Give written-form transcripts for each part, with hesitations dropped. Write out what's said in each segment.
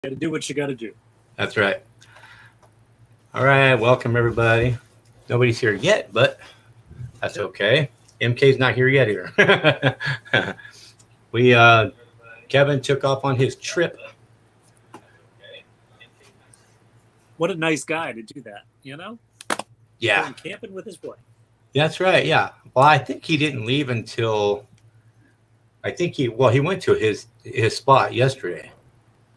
Got to do what you got to do. That's right. All right, welcome everybody. Nobody's here yet, but that's okay. MK's not here yet either. Kevin took off on his trip. What a nice guy to do that, you know? Yeah. Going camping with his wife. That's right, yeah. Well, I think he didn't leave until he went to his spot yesterday.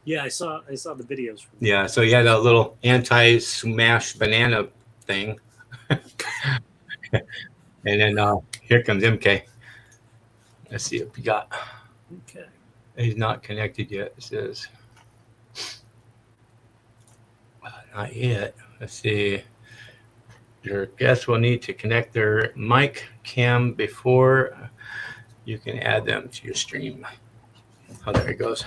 Yeah, I saw the videos from Yeah, so he had a little anti-smash banana thing. And then here comes MK. Let's see if we got. Okay. He's not connected yet, it says. Not yet. Let's see. Your guests will need to connect their mic cam before you can add them to your stream. Oh, there it goes.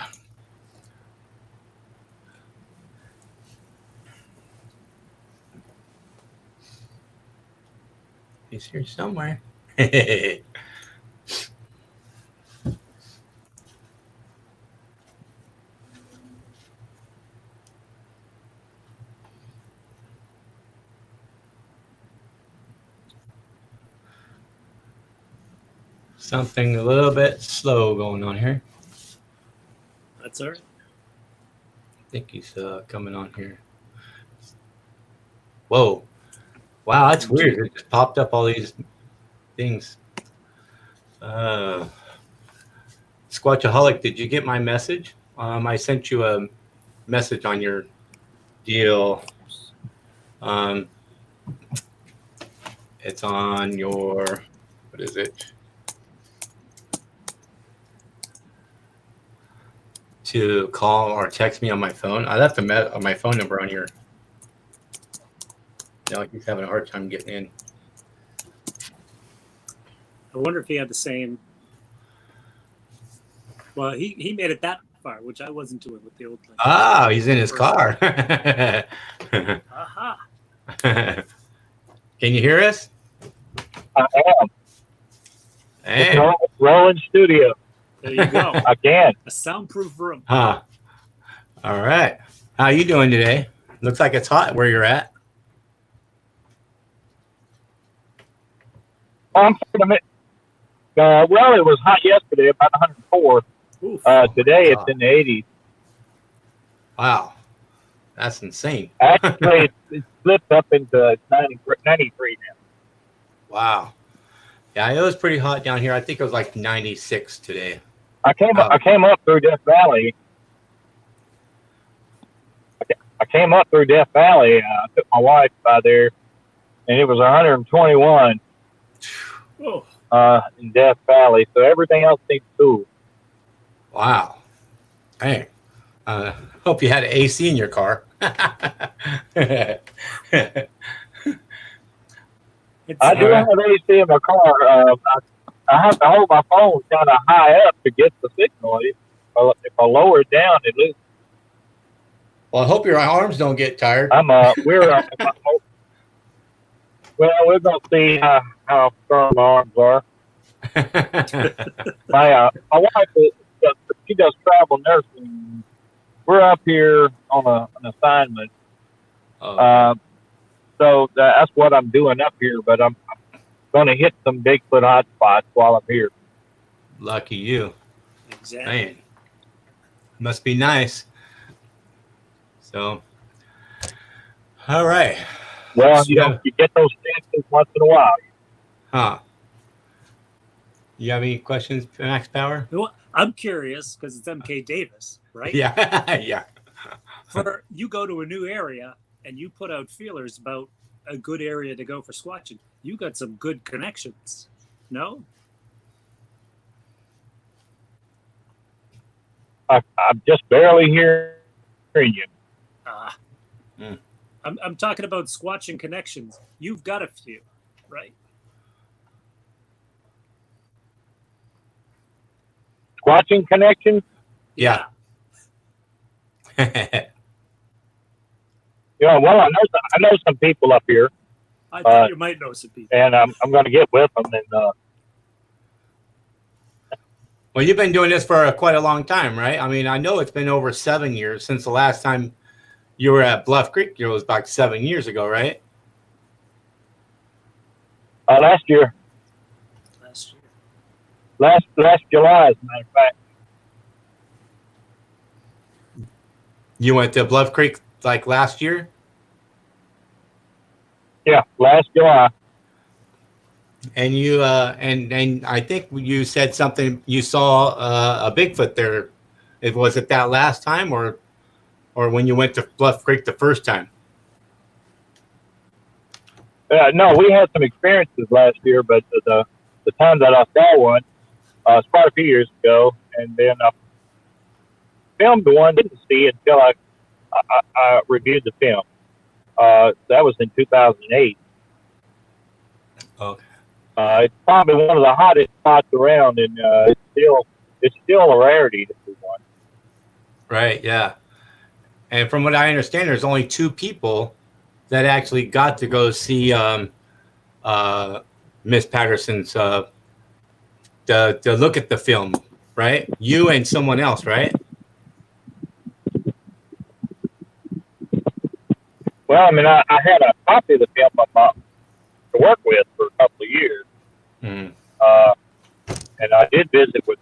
He's here somewhere. Something a little bit slow going on here. That's all right. I think he's coming on here. Whoa. Wow, that's weird. It just popped up all these things. Squatchaholic, did you get my message? I sent you a message on your deal. It's on your, what is it? To call or text me on my phone. I left my phone number on your. He's having a hard time getting in. I wonder if he had the same. Well, he made it that far, which I wasn't doing with the old thing. Ah, he's in his car. Aha. Can you hear us? I am. Hey. Rolling studio. There you go. I can. A soundproof room. Huh. All right. How you doing today? Looks like it's hot where you're at. I'm well, it was hot yesterday, about 104. Today it's in the 80s. Wow. That's insane. Actually, it slipped up into 93 now. Wow. Yeah, it was pretty hot down here. I think it was like 96 today. I came up through Death Valley. I came up through Death Valley. I took my wife by there, and it was 121 in Death Valley. So everything else seemed cool. Wow. Hey, hope you had an AC in your car. I do have AC in my car. I have to hold my phone kind of high up to get the signal. If I lower it down, it loses. Well, I hope your arms don't get tired. We're gonna see how strong my arms are. My wife, she does travel nursing. We're up here on an assignment. So that's what I'm doing up here, but I'm going to hit some Bigfoot hotspots while I'm here. Lucky you. Exactly. Man, must be nice. So, all right. Well, you get those chances once in a while. Huh. You have any questions, Max Power? Well, I'm curious because it's MK Davis, right? Yeah. Yeah. You go to a new area and you put out feelers about a good area to go for squatching. You got some good connections, no? I'm just barely hearing you. I'm talking about squatching connections. You've got a few, right? Squatching connections? Yeah. Yeah, well, I know some people up here. I thought you might know some people. And I'm going to get with them. And Well, you've been doing this for quite a long time, right? I mean, I know it's been over 7 years since the last time you were at Bluff Creek. It was about 7 years ago, right? Last year. Last year. Last July, as a matter of fact. You went to Bluff Creek like last year? Yeah, last July. And you and I think you said something. You saw a Bigfoot there. Was it that last time, or when you went to Bluff Creek the first time? No, we had some experiences last year, but the time that I saw one was quite a few years ago, and then I filmed the one. Didn't see it until I reviewed the film. That was in 2008. Okay. It's probably one of the hottest spots around, and it's still a rarity to see one. Right. Yeah. And from what I understand, there's only 2 people that actually got to go see Miss Patterson's to look at the film, right? You and someone else, right? Well, I mean, I had a copy of the film to work with for a couple of years, Mm. and I did visit with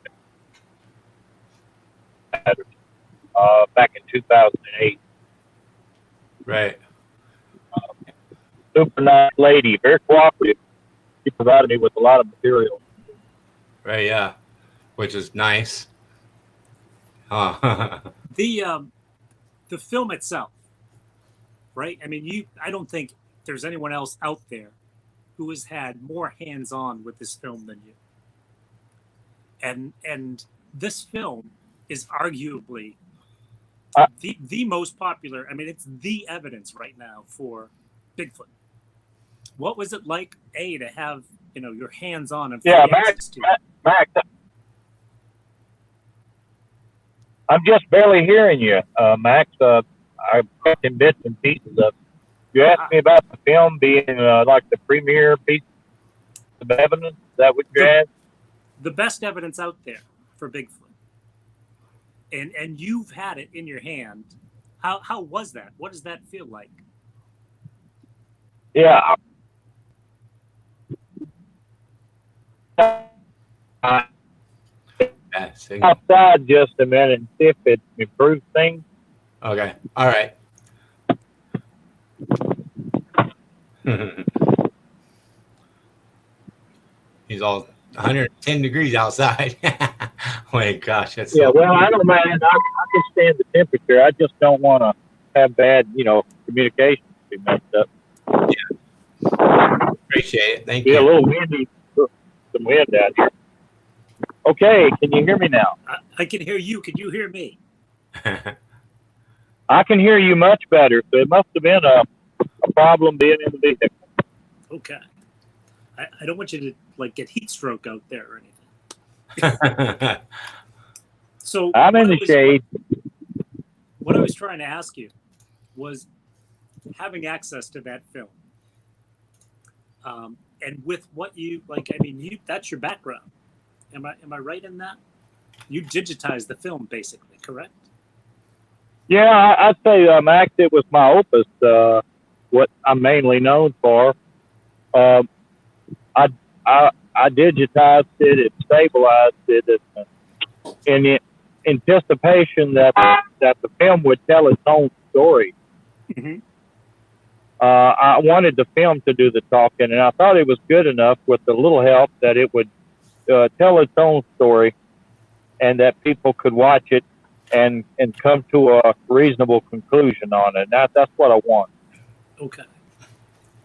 Patterson back in 2008. Right. Super nice lady, very cooperative. She provided me with a lot of material. Right. Yeah. Which is nice. Huh. The film itself, right? I mean, I don't think there's anyone else out there who has had more hands-on with this film than you. And this film is arguably the most popular. I mean, it's the evidence right now for Bigfoot. What was it like, to have your hands-on and Max, I'm just barely hearing you, Max. I cut in bits and pieces of. You asked me about the film being like the premier piece of evidence. Is that what you asked? The best evidence out there for Bigfoot. And you've had it in your hand. How was that? What does that feel like? Yeah. Outside just a minute and see if it improves things. Okay. All right. He's all 110 degrees outside. Oh my gosh, that's Well, I don't mind. I can stand the temperature. I just don't want to have bad, communication be messed up. Yeah. Appreciate it. Thank you. A little windy, some wind out here. Okay, can you hear me now? I can hear you. Can you hear me? I can hear you much better. So it must have been a problem being in the vehicle. Okay. I don't want you to get heat stroke out there or anything. So I'm in the shade. What I was trying to ask you was having access to that film. And with what you that's your background. Am I right in that? You digitized the film basically, correct? Yeah, I'd say, Max, it was my opus, what I'm mainly known for. I digitized it, stabilized it, in anticipation that the film would tell its own story. Mm-hmm. I wanted the film to do the talking, and I thought it was good enough with a little help that it would tell its own story, and that people could watch it and come to a reasonable conclusion on it. That's what I want. Okay.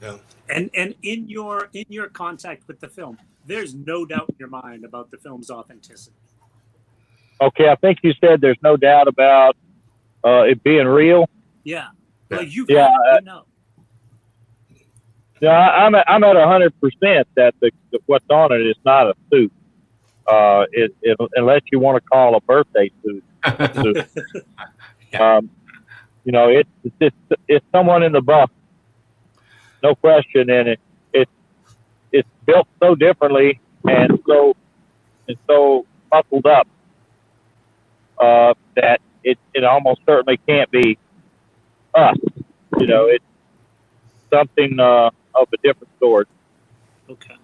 Yeah. And in your contact with the film, there's no doubt in your mind about the film's authenticity. Okay, I think you said there's no doubt about it being real. Yeah. Well, you know. Yeah, I'm at 100% that what's on it is not a suit. Unless you want to call a birthday suit. Yeah. It's someone in the buff, no question, and it's built so differently and so muscled up that it almost certainly can't be us. It's something of a different sort. Okay.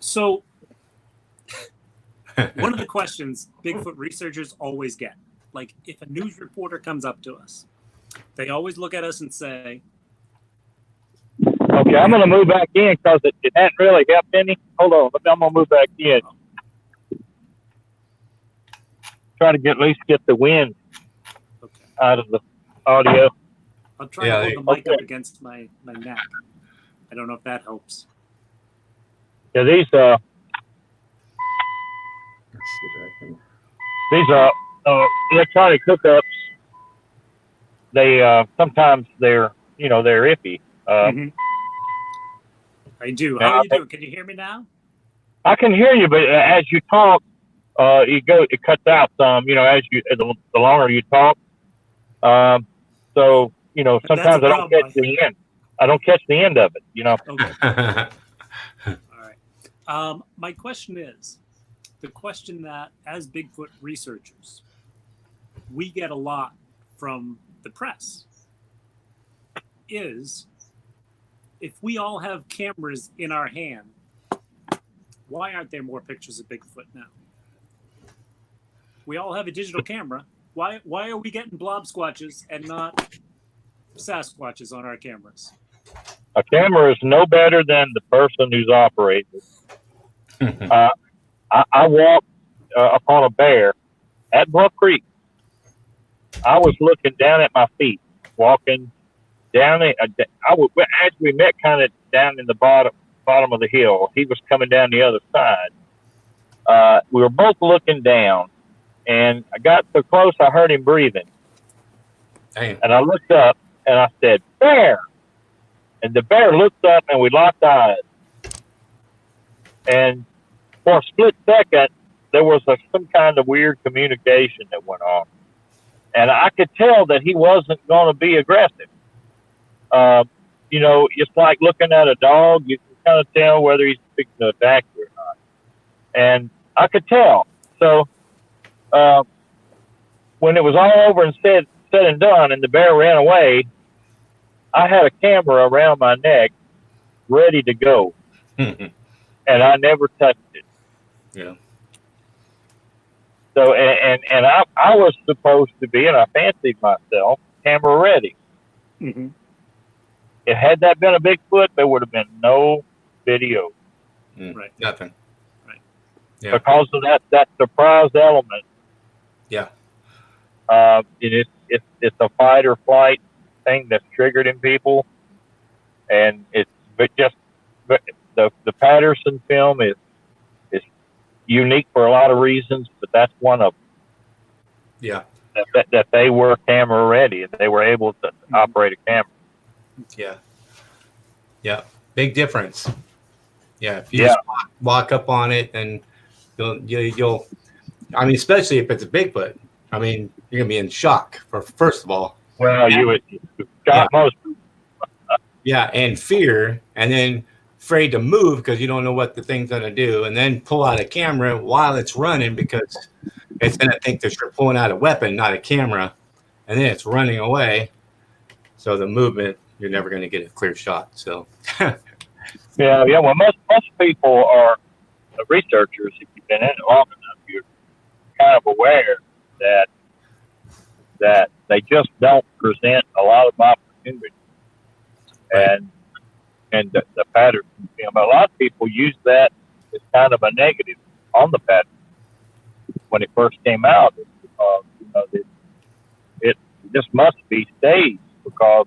So one of the questions Bigfoot researchers always get, like if a news reporter comes up to us, they always look at us and say, okay, I'm going to move back in because it hasn't really helped any. Hold on, I'm going to move back in. Try to at least get the wind out of the audio. I'll try to hold the mic up against my neck. I don't know if that helps. Yeah, these electronic hookups, they sometimes they're iffy. I do. How are you doing? Can you hear me now? I can hear you, but as you talk, it cuts out some. As the longer you talk. So sometimes I don't catch the end. I don't catch the end of it. Okay. All right. My question is the question that, as Bigfoot researchers, we get a lot from the press is, if we all have cameras in our hand, why aren't there more pictures of Bigfoot now? We all have a digital camera. Why are we getting blob squatches and not Sasquatches on our cameras? A camera is no better than the person who's operating it. I walked upon a bear at Bluff Creek. I was looking down at my feet, walking down it. As we met kind of down in the bottom of the hill, he was coming down the other side. We were both looking down, and I got so close I heard him breathing. Damn. And I looked up and I said, "Bear!" And the bear looked up and we locked eyes. And for a split second, there was some kind of weird communication that went on. And I could tell that he wasn't going to be aggressive. It's like looking at a dog. You can kind of tell whether he's fixing to attack you or not. And I could tell. So when it was all over and said and done and the bear ran away, I had a camera around my neck ready to go. And I never touched it. Yeah. So, and I was supposed to be, and I fancied myself, camera ready. Mm-hmm. If had that been a Bigfoot, there would have been no video. Right. Nothing. Right. Yeah. Because of that surprise element. Yeah. It's a fight or flight thing that's triggered in people, and the Patterson film is unique for a lot of reasons, but that's one of them. Yeah. That they were camera ready and they were able to operate a camera. Yeah. Yeah. Big difference. Yeah. If you just walk up on it, and you'll I mean, especially if it's a Bigfoot, I mean, you're gonna be in shock first of all. Well, you would shock most people. Yeah, and fear, and then afraid to move because you don't know what the thing's gonna do, and then pull out a camera while it's running because it's gonna think that you're pulling out a weapon, not a camera, and then it's running away. So the movement, you're never gonna get a clear shot. So yeah. Well, most people are researchers. If you've been in it long enough, you're kind of aware that they just don't present a lot of opportunities. Right. And the Patterson film, a lot of people use that as kind of a negative on the Patterson when it first came out. It just must be staged because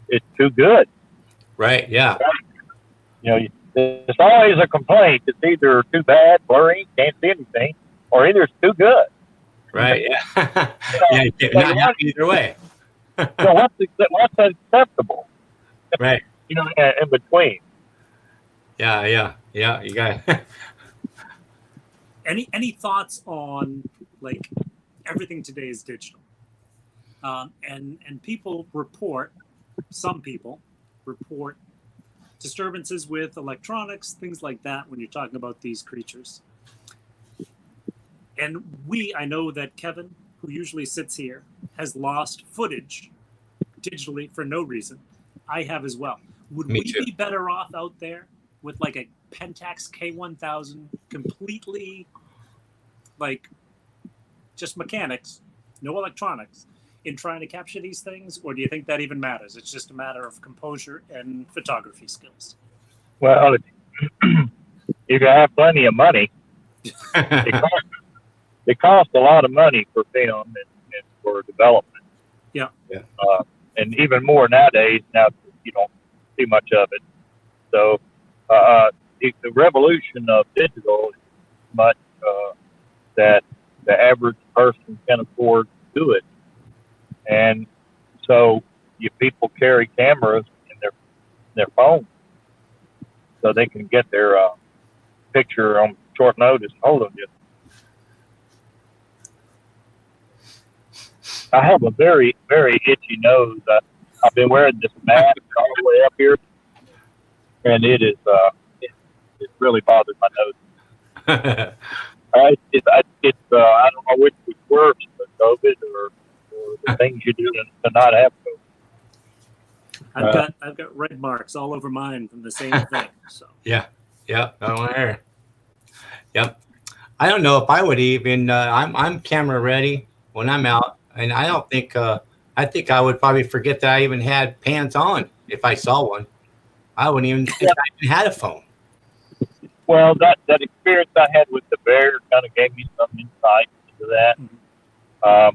it's too good. right, yeah, There's always a complaint. It's either too bad, blurry, can't see anything, or either it's too good. right, yeah, yeah. You're not happy either way. So what's acceptable? Right. In between. Yeah. You got Any thoughts on, like, everything today is digital, and people report, some people report disturbances with electronics, things like that when you're talking about these creatures. And I know that Kevin, who usually sits here, has lost footage digitally for no reason. I have as well. Would Me we too. be better off out there with like a Pentax K1000, completely like just mechanics, no electronics, in trying to capture these things? Or do you think that even matters? It's just a matter of composure and photography skills. Well, you can have plenty of money. It costs a lot of money for film and for development. Yeah. And even more nowadays. Now you don't see much of it. So the revolution of digital is much that the average person can afford to do it. And so people carry cameras in their phone so they can get their picture on short notice. Hold on, just. I have a very, very itchy nose. I've been wearing this mask all the way up here, and it it really bothers my nose. I don't know which was worse, the COVID or the things you do to not have COVID. I've got red marks all over mine from the same thing. So Yeah. Don't worry. Yep. I don't know if I would even. I'm camera ready when I'm out, and I don't think. I think I would probably forget that I even had pants on if I saw one. I wouldn't even think I even had a phone. Well, that experience I had with the bear kind of gave me some insight into that. I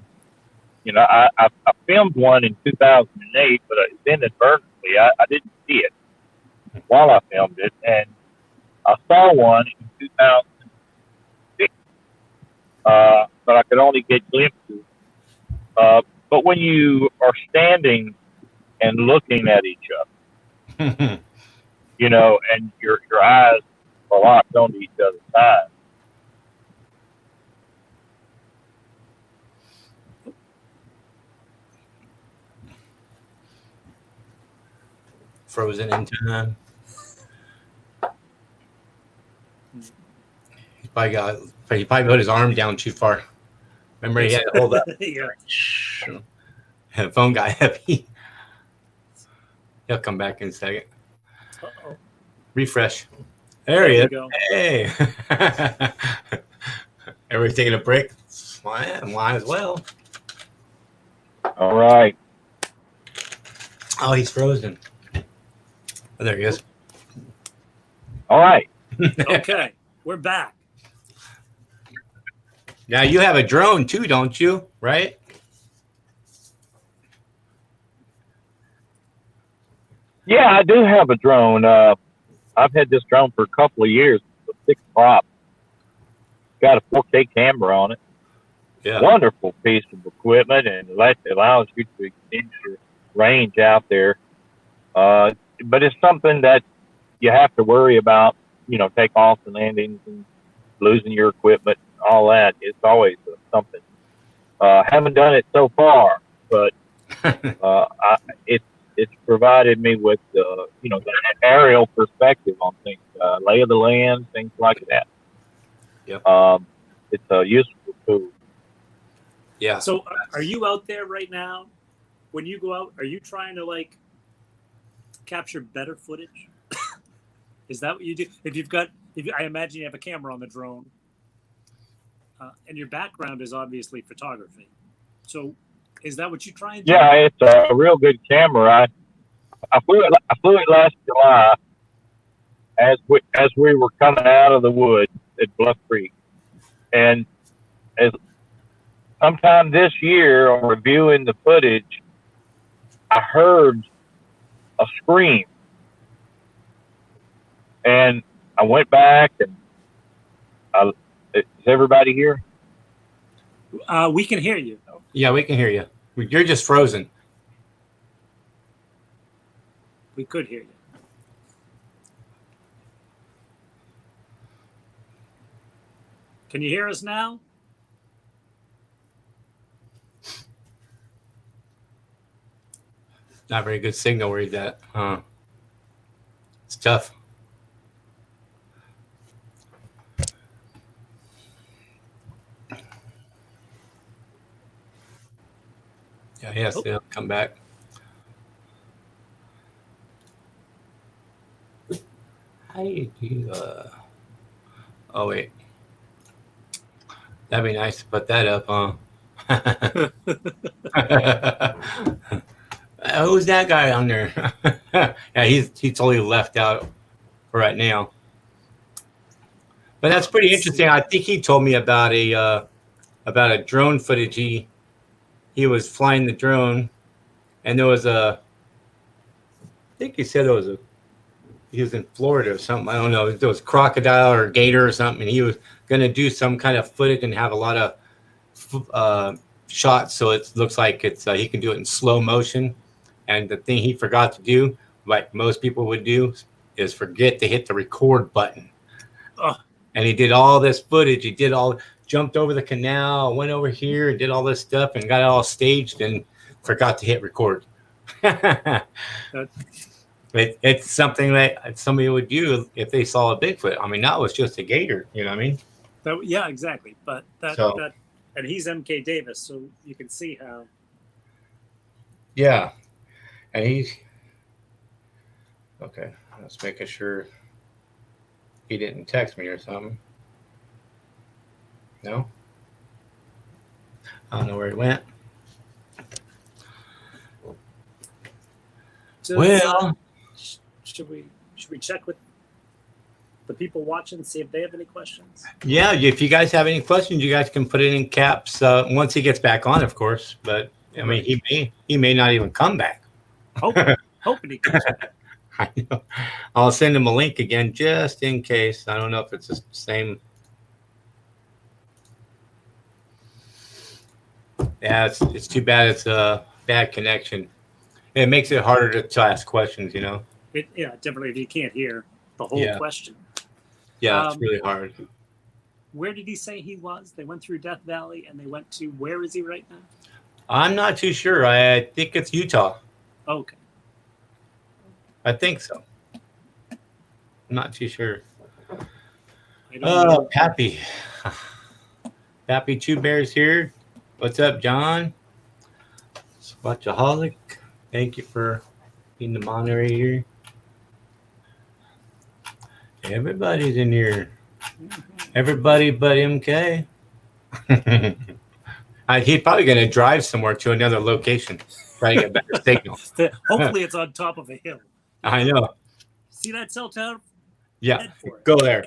filmed one in 2008, but inadvertently I didn't see it while I filmed it, and I saw one in 2006, but I could only get glimpses. But when you are standing and looking at each other, and your eyes are locked onto each other's eyes. Frozen in time. He probably put his arm down too far. Remember, he had to hold up. yeah. And the phone got heavy. He'll come back in a second. Uh-oh. Refresh. There he is. Go. Hey. Everybody taking a break? Might as well. All right. Oh, he's frozen. Oh, there he is. All right. Okay, we're back. Now you have a drone too, don't you? Right? Yeah, I do have a drone. I've had this drone for a couple of years. It's a 6 prop. Got a 4K camera on it. Yeah. Wonderful piece of equipment, and allows you to extend your range out there. But it's something that you have to worry about, takeoffs and landings and losing your equipment, all that. It's always something. Haven't done it so far, but it's provided me with the aerial perspective on things, lay of the land, things like that. Yep. It's a useful tool. Yeah. So are you out there right now? When you go out, are you trying to capture better footage? Is that what you do? I imagine you have a camera on the drone, and your background is obviously photography. So is that what you try and do? Yeah, it's a real good camera. I flew it last July as we were coming out of the woods at Bluff Creek, and as sometime this year, on reviewing the footage, I heard a scream, and I went back and is everybody here? We can hear you. Yeah, we can hear you. You're just frozen. We could hear you. Can you hear us now? Not very good signal where he's at. It's tough. Yeah, yes, they'll come back. How do you do? Oh wait, that'd be nice to put that up, huh? Who's that guy on there? Yeah, he's totally left out for right now. But that's pretty interesting. I think he told me about a drone footage. He was flying the drone, and there was I think he said he was in Florida or something. I don't know. There was crocodile or gator or something, and he was going to do some kind of footage and have a lot of shots, so it looks like it's he can do it in slow motion. And the thing he forgot to do, like most people would do, is forget to hit the record button. And he did all this footage. He jumped over the canal, went over here, and did all this stuff, and got it all staged, and forgot to hit record. It's something that somebody would do if they saw a Bigfoot. I mean, that was just a gator. You know what I mean? Yeah, exactly. But and he's MK Davis, so you can see how. Yeah, and he's okay. Let's making sure he didn't text me or something. No, I don't know where he went. So, well, should we check with the people watching, see if they have any questions? Yeah, if you guys have any questions, you guys can put it in caps once he gets back on, of course. But I mean, he may not even come back. Hoping he comes back. I know. I'll send him a link again just in case. I don't know if it's the same. Yeah, it's too bad. It's a bad connection. It makes it harder to ask questions, you know. Definitely if you can't hear the whole question. Yeah, it's really hard. Where did he say he was? They went through Death Valley and they went to, where is he right now? I'm not too sure. I think it's Utah. Okay. I think so. I'm not too sure. Pappy. Pappy Two Bears here. What's up, John? Watchaholic. Thank you for being the moderator here. Everybody's in here. Everybody but MK. He's probably going to drive somewhere to another location, try to get better signal. Hopefully it's on top of a hill. I know. See that cell tower? Yeah, go there.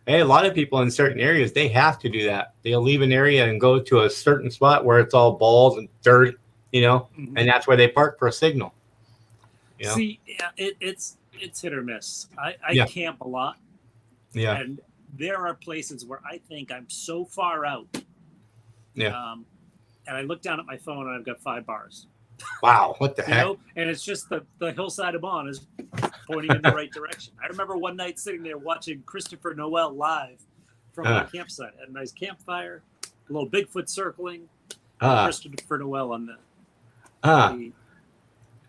Hey, a lot of people in certain areas, they have to do that. They'll leave an area and go to a certain spot where it's all balls and dirt, you know, and that's where they park for a signal. You know? See, it's hit or miss. I camp a lot. Yeah. And there are places where I think I'm so far out. Yeah. And I look down at my phone and I've got 5 bars. Wow, what the heck? Know? And it's just the hillside of Bonn is pointing in the right direction. I remember one night sitting there watching Christopher Noel live from my campsite. Had a nice campfire, a little Bigfoot circling, Christopher Noel on the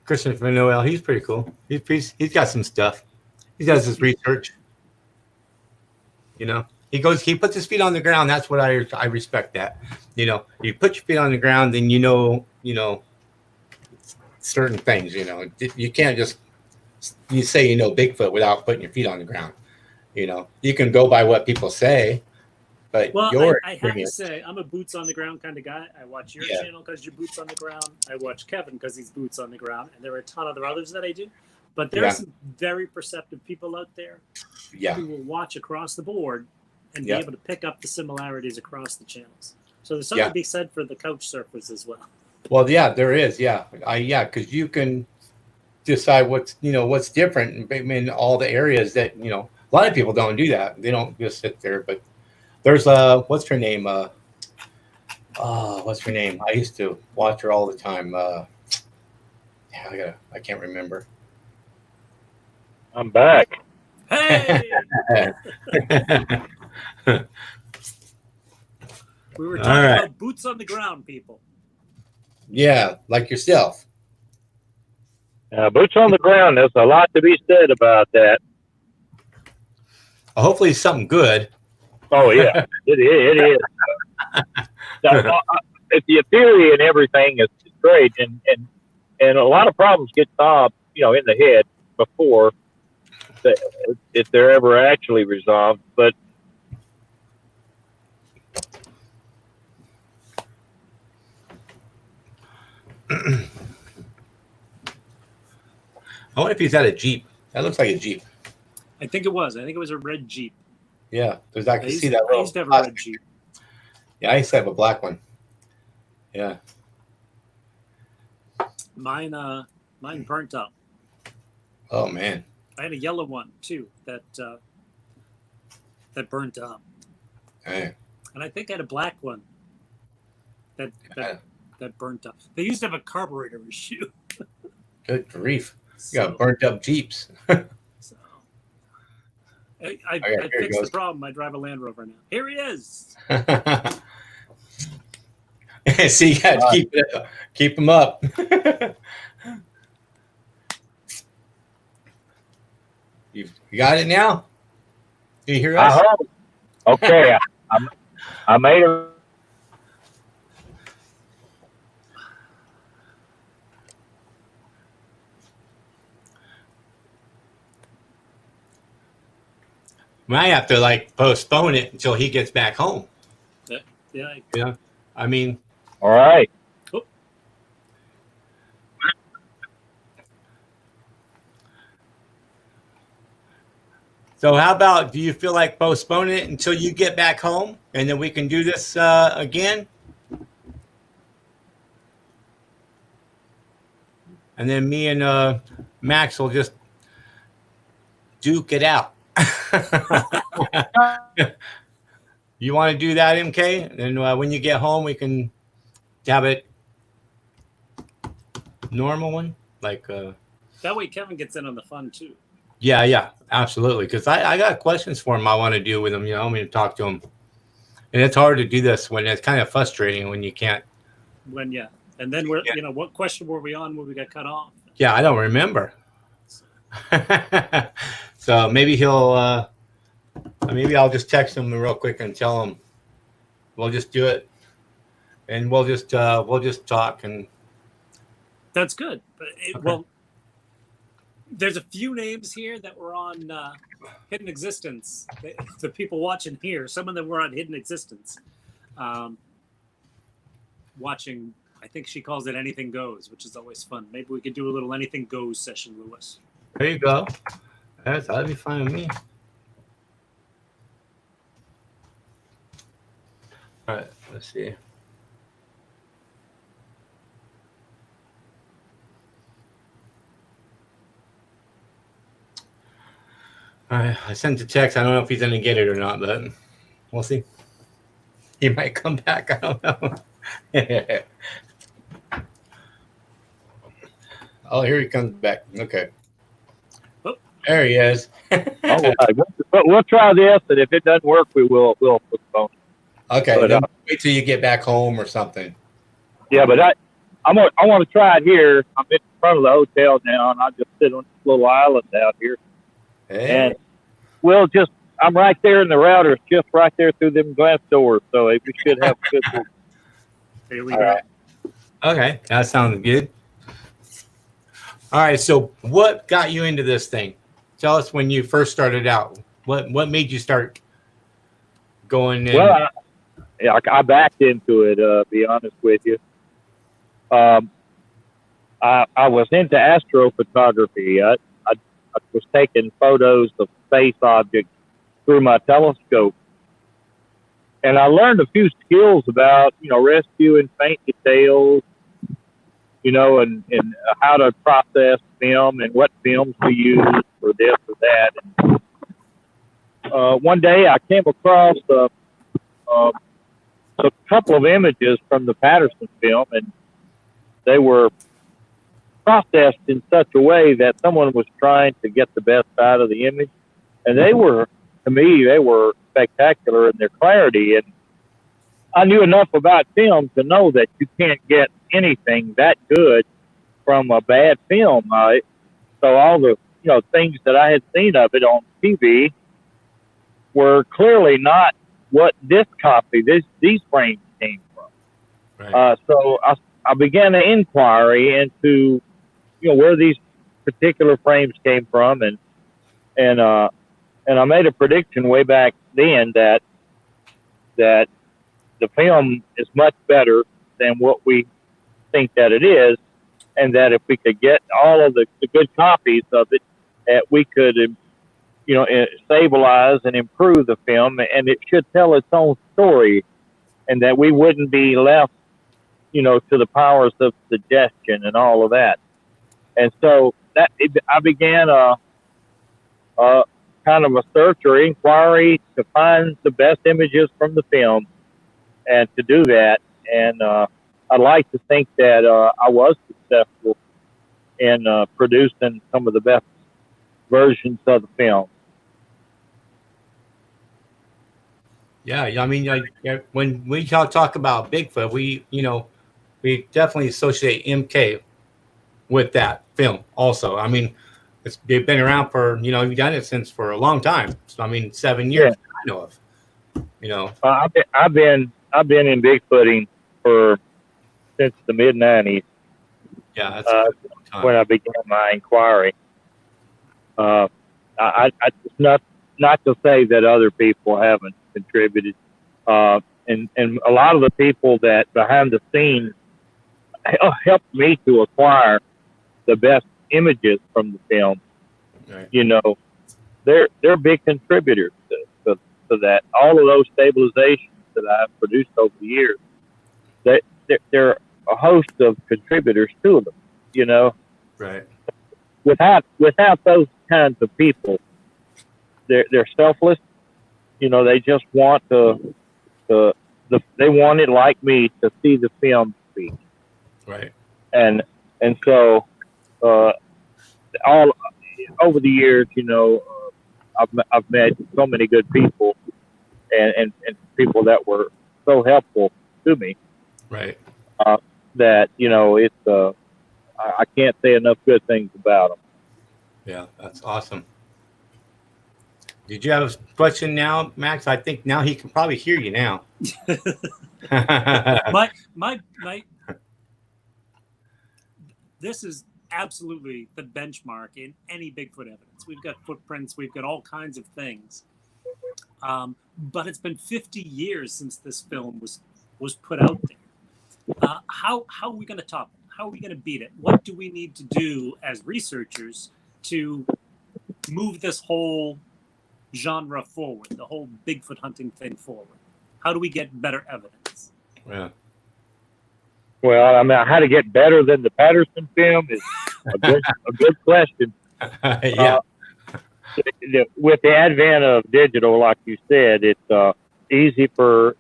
Christopher Noel, he's pretty cool. He's got some stuff. He does his research. You know, he puts his feet on the ground. That's what I respect that. You know, you put your feet on the ground, then you know certain things. You know, you can't just say you know Bigfoot without putting your feet on the ground. You know, you can go by what people say, but I have to say I'm a boots on the ground kind of guy. I watch your channel because you're boots on the ground. I watch Kevin because he's boots on the ground, and there are a ton of others that I do. But there are some very perceptive people out there who will watch across the board and be able to pick up the similarities across the channels. So there's something to be said for the couch surfers as well. Well, yeah, there is. Yeah, because you can decide what's different in all the areas that a lot of people don't do that. They don't just sit there. But there's what's her name? What's her name? I used to watch her all the time. I can't remember. I'm back. Hey! We were talking about boots on the ground, people. Yeah, like yourself. Boots on the ground. There's a lot to be said about that. Hopefully, it's something good. Oh yeah, it is. The theory and everything is great, and a lot of problems get solved, in the head before if they're ever actually resolved. But I wonder if he's had a Jeep. That looks like a Jeep. I think it was. I think it was a red Jeep. Yeah, because I can see that. I used to have a red Jeep. Yeah, I used to have a black one. Yeah. Mine burnt up. Oh man. I had a yellow one too that burnt up. Hey. And I think I had a black one that burnt up. They used to have a carburetor issue. Good grief! You got burnt up Jeeps. So I fixed the problem. I drive a Land Rover now. Here he is. See, you got to keep him up. You got it now? Do you hear us? I hope. Okay, I made a. Might have to postpone it until he gets back home. Yeah. I mean. All right. Oh. So how about, do you feel like postponing it until you get back home and then we can do this again? And then me and Max will just duke it out. You want to do that, MK? And when you get home, we can have it normal one, that way Kevin gets in on the fun too. Yeah, absolutely. Because I got questions for him I want to do with him. I want me to talk to him, and it's hard to do this when it's kind of frustrating when you can't. And then we're what question were we on when we got cut off? Yeah, I don't remember. So maybe he'll. Maybe I'll just text him real quick and tell him we'll just do it, and we'll just talk and. That's good. Okay. Well, there's a few names here that were on Hidden Existence. The people watching here, some of them were on Hidden Existence. Watching, I think she calls it Anything Goes, which is always fun. Maybe we could do a little Anything Goes session, Lewis. There you go. That'd be fine with me. All right, let's see. All right, I sent a text. I don't know if he's going to get it or not, but we'll see. He might come back. I don't know. Oh, here he comes back. Okay. Oh. There he is. All right. We'll try this, and if it doesn't work, we'll postpone. Okay, But, then wait till you get back home or something. Yeah, but I want to try it here. I'm in front of the hotel now, and I just sit on this little island out here. Hey. And I'm right there in the router. It's just right there through them glass doors, so we should have a good one. Here we go. Right. Okay, that sounds good. All right, so what got you into this thing? Tell us when you first started out. What made you start going in? Well, I backed into it, to be honest with you. I was into astrophotography. I was taking photos of space objects through my telescope. And I learned a few skills about, rescue and faint details, and how to process film and what films to use for this or that. And, one day I came across a couple of images from the Patterson film, and they were processed in such a way that someone was trying to get the best out of the image. And they were spectacular in their clarity. And I knew enough about film to know that you can't get anything that good from a bad film. So all the things that I had seen of it on TV were clearly not what this copy, these frames came from. Right. So I began an inquiry into where these particular frames came from, and I made a prediction way back then that the film is much better than what we think that it is, and that if we could get all of the good copies of it, that we could stabilize and improve the film, and it should tell its own story, and that we wouldn't be left to the powers of suggestion and all of that. And so I began a kind of a search or inquiry to find the best images from the film, and to do that. And I'd like to think that I was successful in producing some of the best versions of the film. Yeah, I mean, when we talk about Bigfoot, we definitely associate MK with that film. Also, I mean, they've been around for you've done it since for a long time. So I mean, 7 years I know of. I've been in Bigfooting since the mid '90s. Yeah, that's a long time. When I began my inquiry. I not to say that other people haven't contributed, and a lot of the people that behind the scenes helped me to acquire the best images from the film. Right. They're big contributors to that. All of those stabilizations that I've produced over the years, they're a host of contributors to them. Right. Without those kinds of people, they're selfless. They just want they wanted, like me, to see the film speak. Right. And so all over the years, I've met so many good people and people that were so helpful to me. Right. That it's I can't say enough good things about them. Yeah, that's awesome. Did you have a question now, Max? I think now he can probably hear you now. my this is absolutely the benchmark in any Bigfoot evidence. We've got footprints, we've got all kinds of things. But it's been 50 years since this film was put out there. How are we going to top it? How are we going to beat it? What do we need to do as researchers to move this whole genre forward, the whole Bigfoot hunting thing forward? How do we get better evidence? Yeah. Well, I mean, how to get better than the Patterson film is a good question. Yeah. With the advent of digital, like you said, it's easy for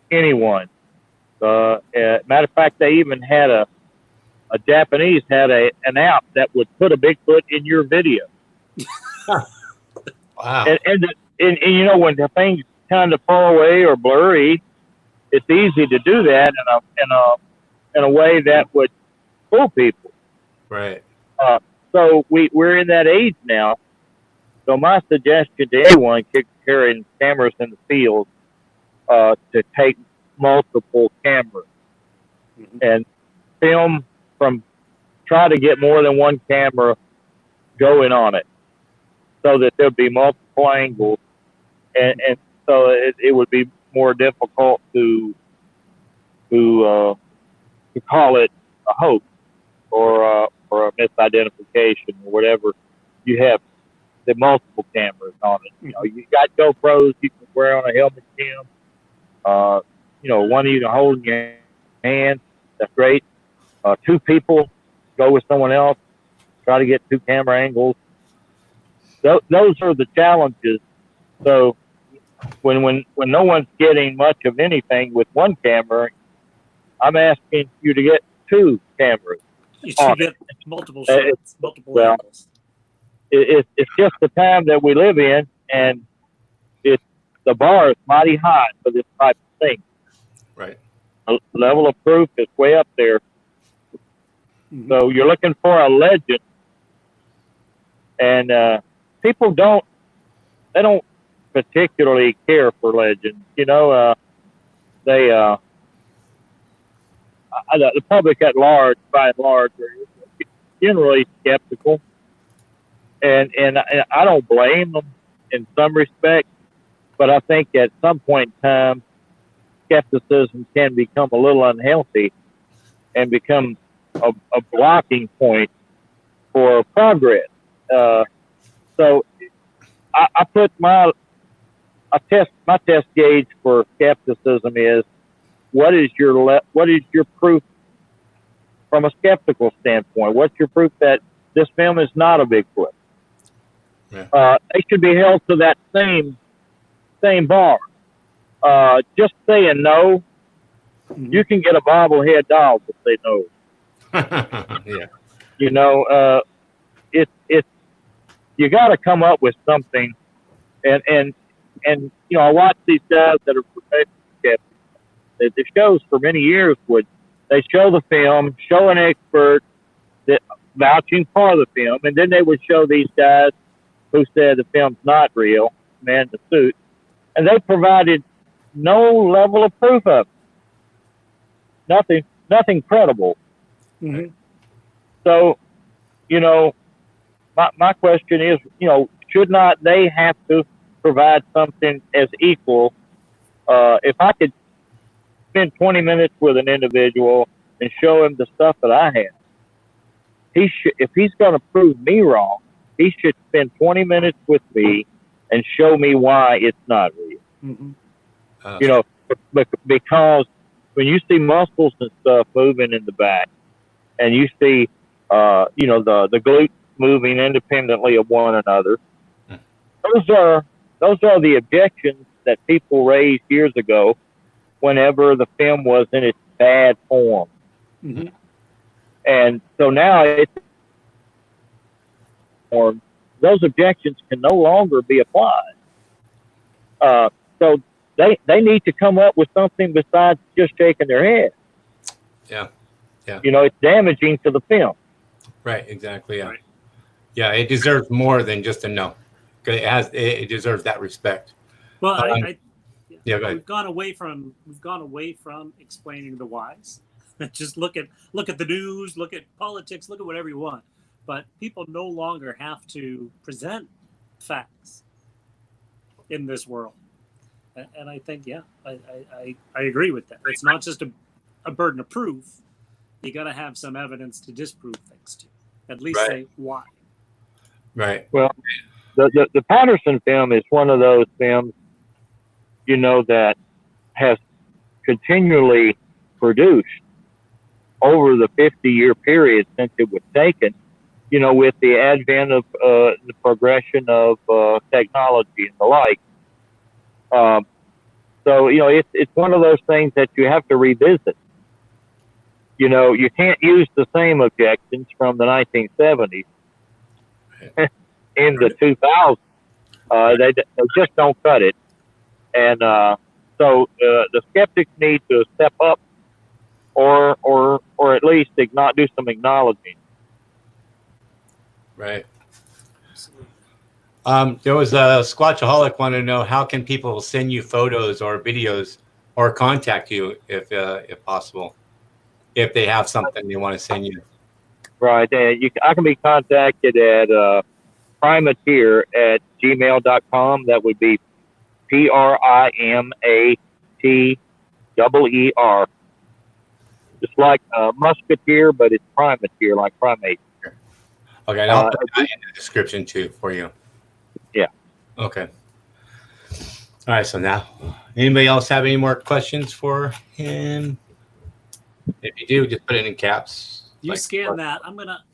anyone. Matter of fact, they even had a Japanese had an app that would put a Bigfoot in your video. Wow. And when the thing's kind of far away or blurry, it's easy to do that in a way that would fool people. Right. So we're in that age now. So my suggestion to anyone carrying cameras in the field to take multiple cameras and film try to get more than one camera going on it, so that there'll be multiple angles, and so it would be more difficult to call it a hoax or a misidentification or whatever. You have the multiple cameras on it. You got GoPros you can wear on a helmet cam. One you can hold in your hand. That's great. Two people go with someone else. Try to get two camera angles. Those are the challenges. So when no one's getting much of anything with one camera, I'm asking you to get two cameras. You should get multiple shots, multiple angles. It's just the time that we live in, and the bar is mighty high for this type of thing. Right. The level of proof is way up there. Mhm. So you're looking for a legend, and people don't particularly care for legends. The public at large, by and large, are generally skeptical, and I don't blame them in some respects, but I think at some point in time, skepticism can become a little unhealthy and become a blocking point for progress. So I put my test gauge for skepticism is what is your proof from a skeptical standpoint? What's your proof that this film is not a Bigfoot? Yeah. They should be held to that same bar. Just saying no, Mhm. you can get a bobblehead doll to say no. Yeah. It's you got to come up with something, and I watch these guys that are professional skeptics. The shows for many years would they show the film, show an expert that vouching for the film, and then they would show these guys who said the film's not real, man in the suit, and they provided no level of proof of it. Nothing credible. Mhm. So, my question is, should not they have to provide something as equal? If I could spend 20 minutes with an individual and show him the stuff that I have, if he's going to prove me wrong, he should spend 20 minutes with me and show me why it's not real. Mhm. Because when you see muscles and stuff moving in the back, and you see, the glutes moving independently of one another, those are the objections that people raised years ago, whenever the film was in its bad form. Mhm. And so now those objections can no longer be applied. So they need to come up with something besides just shaking their head. Yeah. It's damaging to the film. Right. Exactly. Yeah. Right. Yeah. It deserves more than just a no. It deserves that respect. Well, Yeah. Go ahead. we've gone away from explaining the whys. Just look at the news, look at politics, look at whatever you want. But people no longer have to present facts in this world. And I think, I agree with that. It's not just a burden of proof. You got to have some evidence to disprove things too. At least say why. Right. Well, the Patterson film is one of those films, that has continually produced over the 50-year period since it was taken, with the advent of the progression of technology and the like. So, it's one of those things that you have to revisit. You can't use the same objections from the 1970s in the 2000s. They just don't cut it. And so the skeptics need to step up, or at least do some acknowledging. Right. There was a Squatchaholic wanted to know, how can people send you photos or videos or contact you if possible, if they have something they want to send you. Right. I can be contacted at primateer at gmail.com. That would be primateer, just like musketeer, but it's primateer, like primate. Okay, and I'll put that in the description too for you. Yeah. Okay. All right. So now, anybody else have any more questions for him? If you do, just put it in caps. You scan that. I'm gonna.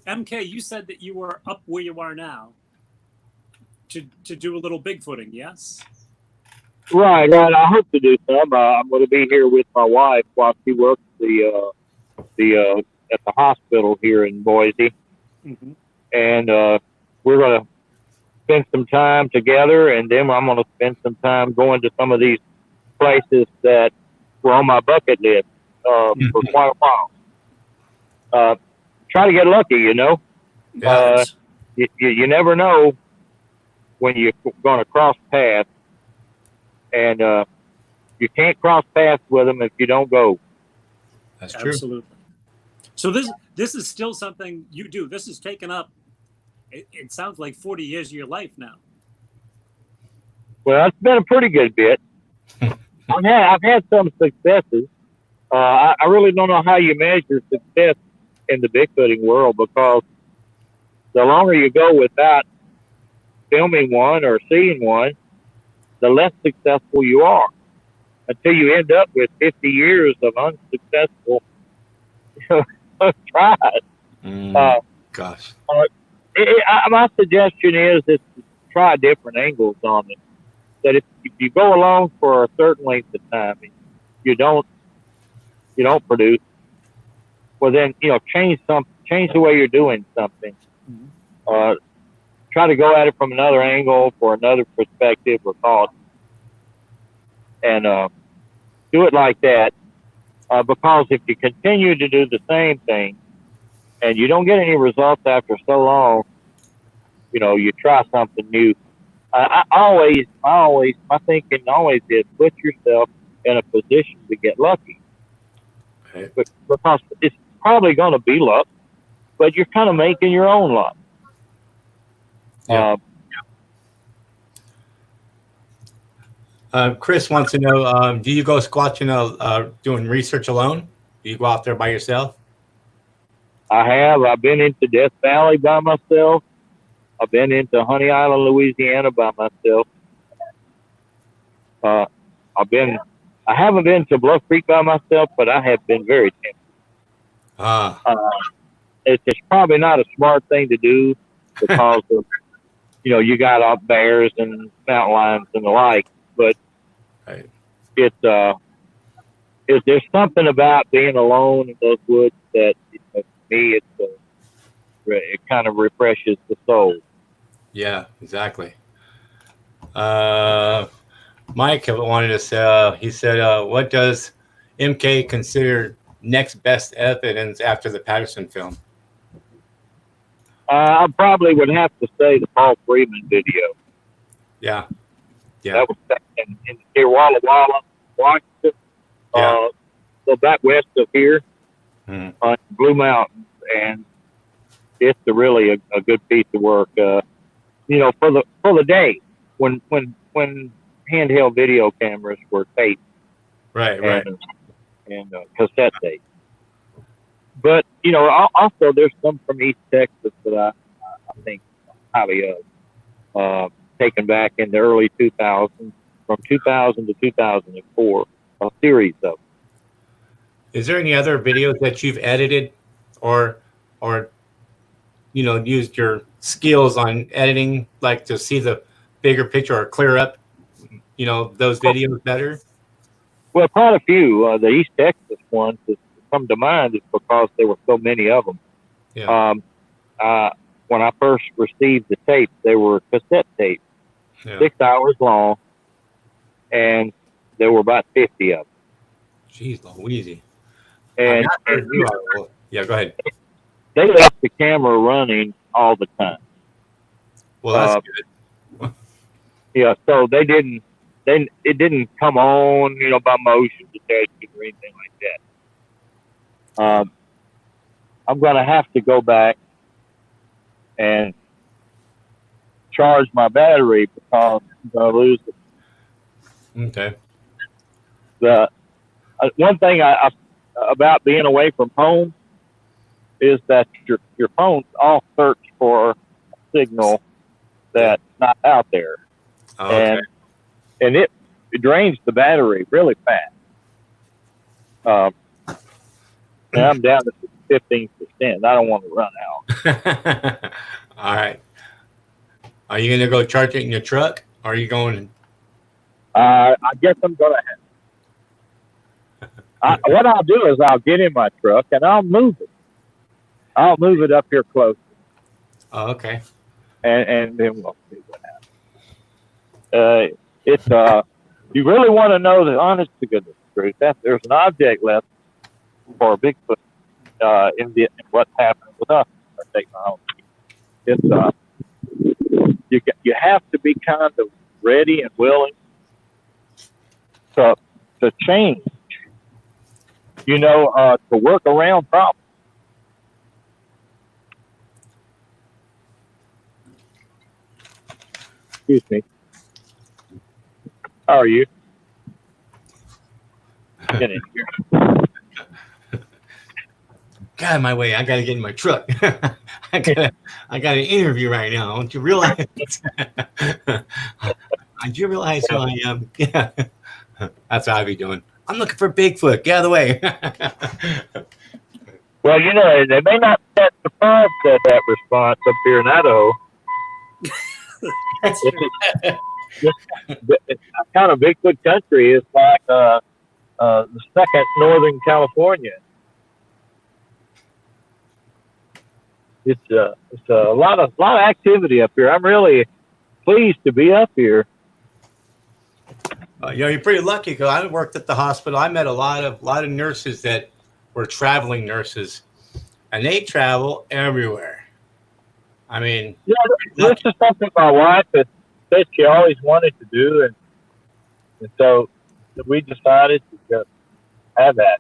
MK, you said that you were up where you are now to do a little Bigfooting, yes? Right. I hope to do some. I'm going to be here with my wife while she works at the hospital here in Boise, Mm-hmm. and we're going to spend some time together, and then I'm going to spend some time going to some of these places that were on my bucket list for quite a while. try to get lucky, you know. Yeah. You never know when you're going to cross paths, and you can't cross paths with them if you don't go. That's true. Absolutely. So this is still something you do. This is taken up. It sounds like 40 years of your life now. Well, it's been a pretty good bit. I've had some successes. I really don't know how you measure success in the Bigfooting world, because the longer you go without filming one or seeing one, the less successful you are, until you end up with 50 years of unsuccessful tries. Gosh. My suggestion is to try different angles on it. That if you go along for a certain length of time, and you don't produce, well then change the way you're doing something. Try to go at it from another angle, for another perspective or thought, and do it like that. Because if you continue to do the same thing and you don't get any results after so long, you try something new. My thinking always is put yourself in a position to get lucky. Okay. Because it's probably going to be luck, but you're kind of making your own luck. Yeah. Chris wants to know, do you go squatching doing research alone? Do you go out there by yourself? I have. I've been into Death Valley by myself. I've been into Honey Island, Louisiana by myself. I haven't been to Bluff Creek by myself, but I have been very tempted. It's probably not a smart thing to do, because of, you got bears and mountain lions and the like. But right. There's something about being alone in those woods that, to me, it kind of refreshes the soul. Yeah, exactly. Mike wanted to say, he said, what does MK consider next best evidence after the Patterson film? I probably would have to say the Paul Freeman video. Yeah. That was in near Walla Walla, Washington. So back west of here, on Blue Mountains, and it's really a good piece of work. For the day when handheld video cameras were taped, right, and cassette tapes. But also there's some from East Texas that I think highly of, taken back in the early 2000s, from 2000 to 2004, a series of them. Is there any other videos that you've edited or used your skills on editing, like to see the bigger picture or clear up, those videos better? Well, quite a few. The East Texas ones that come to mind is because there were so many of them. Yeah. When I first received the tapes, they were cassette tapes, 6 hours long, and there were about 50 of them. Jeez Louise. And yeah, go ahead. They left the camera running all the time. Well, that's good. Yeah, so it didn't come on, by motion detection or anything like that. I'm going to have to go back and charge my battery because I'm going to lose it. Okay. The one thing about being away from home is that your phones all search for a signal that's not out there. Okay. And it drains the battery really fast. And I'm down to 15%. I don't want to run out. All right. Are you going to go charge it in your truck? Or are you going? I guess I'm going to have. What I'll do is I'll get in my truck and I'll move it. I'll move it up here close. Oh, okay. And then we'll see what happens. You really want to know the honest to goodness truth. There's an object left for a Bigfoot in what's happening with us with our technology. It's you have to be kind of ready and willing to change. To work around problems. Excuse me. How are you? Get in here. Get out of my way. I gotta get in my truck. I got an interview right now. Don't you realize? Do you realize who I am? Yeah. That's how I be doing. I'm looking for Bigfoot. Get out of the way. Well, they may not be that surprised at that response up here in Idaho. It's kind of Bigfoot country. It's like the second Northern California. It's a lot of activity up here. I'm really pleased to be up here. You're pretty lucky because I worked at the hospital. I met a lot of nurses that were traveling nurses, and they travel everywhere. I mean, this is something my wife said she always wanted to do, and so we decided to just have that.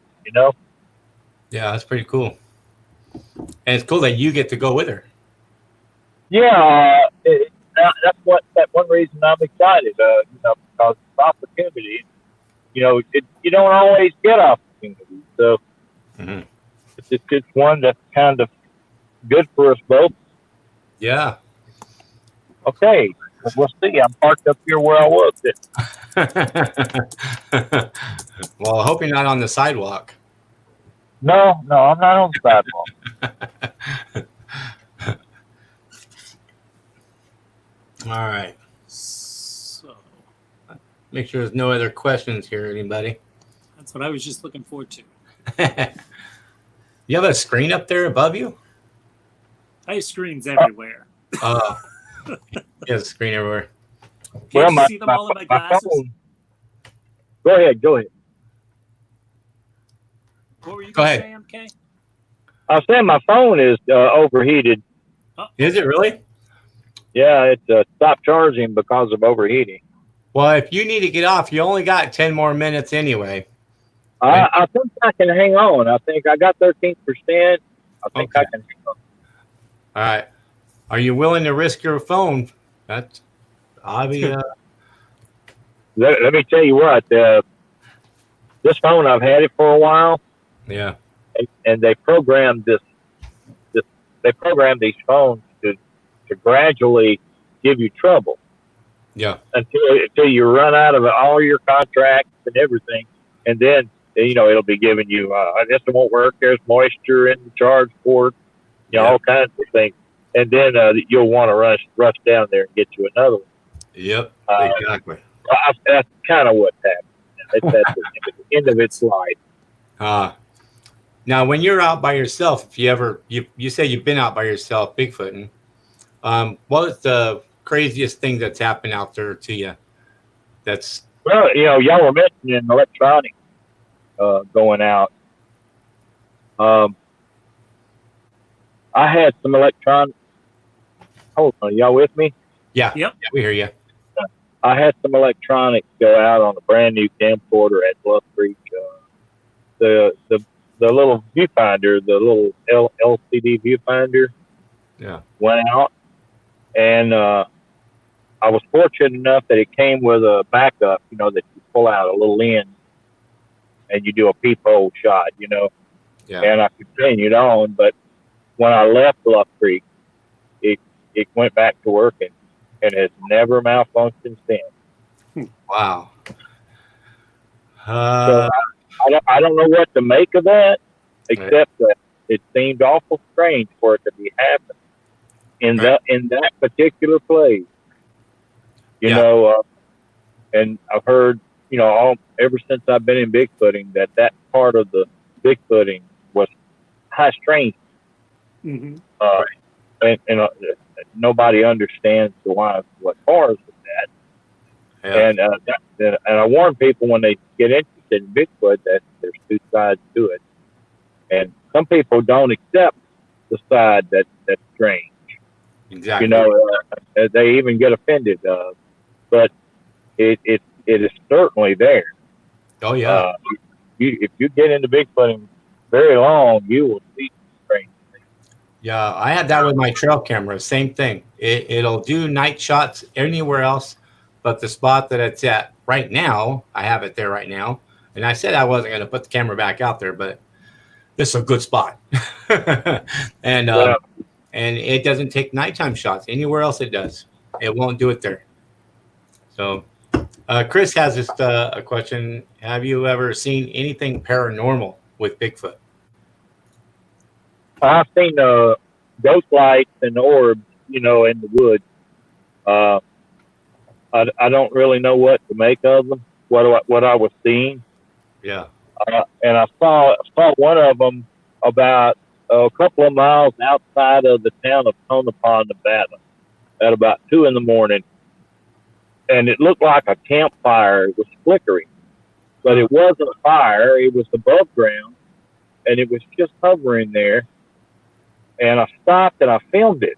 Yeah, that's pretty cool. And it's cool that you get to go with her. Yeah, that's one reason I'm excited. Because it's opportunity. You don't always get opportunities, so it's just one that's kind of good for us both. Yeah. Okay, we'll see. I'm parked up here where I was. Well, I hope you're not on the sidewalk. No, I'm not on the sidewalk. All right. So Make sure there's no other questions here, anybody. that's what I was just looking forward to. You have a screen up there above you? I have screens everywhere. You have a screen everywhere. Can't you see them all in my glasses? phone. Go ahead. What were you going to say, MK? I was saying my phone is overheated. Is it really? Yeah, it stopped charging because of overheating. Well, if you need to get off, you only got 10 more minutes anyway. I think I can hang on. I think I got 13%. I think I can hang on. All right. Are you willing to risk your phone? That's obvious. Let me tell you what. This phone, I've had it for a while. Yeah. And they programmed they programmed these phones to gradually give you trouble. Yeah. Until you run out of all your contracts and everything, and then it'll be giving you this won't work. There's moisture in the charge port, all kinds of things, and then you'll want to rush down there and get you another one. Yep. Exactly. That's kind of what's happening. It's at the end of its life. Now, when you're out by yourself, if you say you've been out by yourself, Bigfooting, what is the craziest thing that's happened out there to you? Well, y'all were mentioning electronics going out. I had some electronics. Hold on, y'all with me? Yeah. Yep. Yeah, we hear you. I had some electronics go out on a brand new camcorder at Bluff Creek. The little viewfinder, the little LCD viewfinder, went out, and I was fortunate enough that it came with a backup. That you pull out a little lens and you do a peephole shot. And I continued on, but when I left Bluff Creek, it went back to working. And has never malfunctioned since. Wow. So I don't know what to make of that, except that it seemed awful strange for it to be happening in that particular place. And I've heard, ever since I've been in Bigfooting, that part of the Bigfooting was high strange. Mm-hmm. And nobody understands what causes that. Yeah. And I warn people when they get interested in Bigfoot that there's two sides to it. And some people don't accept the side that's strange. Exactly. You know, they even get offended. But it is certainly there. Oh yeah. If you get into Bigfooting very long, you will see strange things. Yeah, I had that with my trail camera. Same thing. It'll do night shots anywhere else, but the spot that it's at right now, I have it there right now. And I said I wasn't going to put the camera back out there, but this is a good spot. and Yeah. and it doesn't take nighttime shots anywhere else. It does. It won't do it there. So, Chris has just a question. Have you ever seen anything paranormal with Bigfoot? I've seen ghost lights and orbs, you know, in the woods. I don't really know what to make of them. What I was seeing. Yeah. And I saw one of them about a couple of miles outside of the town of Tonopah, Nevada, at about 2 a.m. And it looked like a campfire. It was flickering, but it wasn't a fire. It was above ground, and it was just hovering there. And I stopped and I filmed it.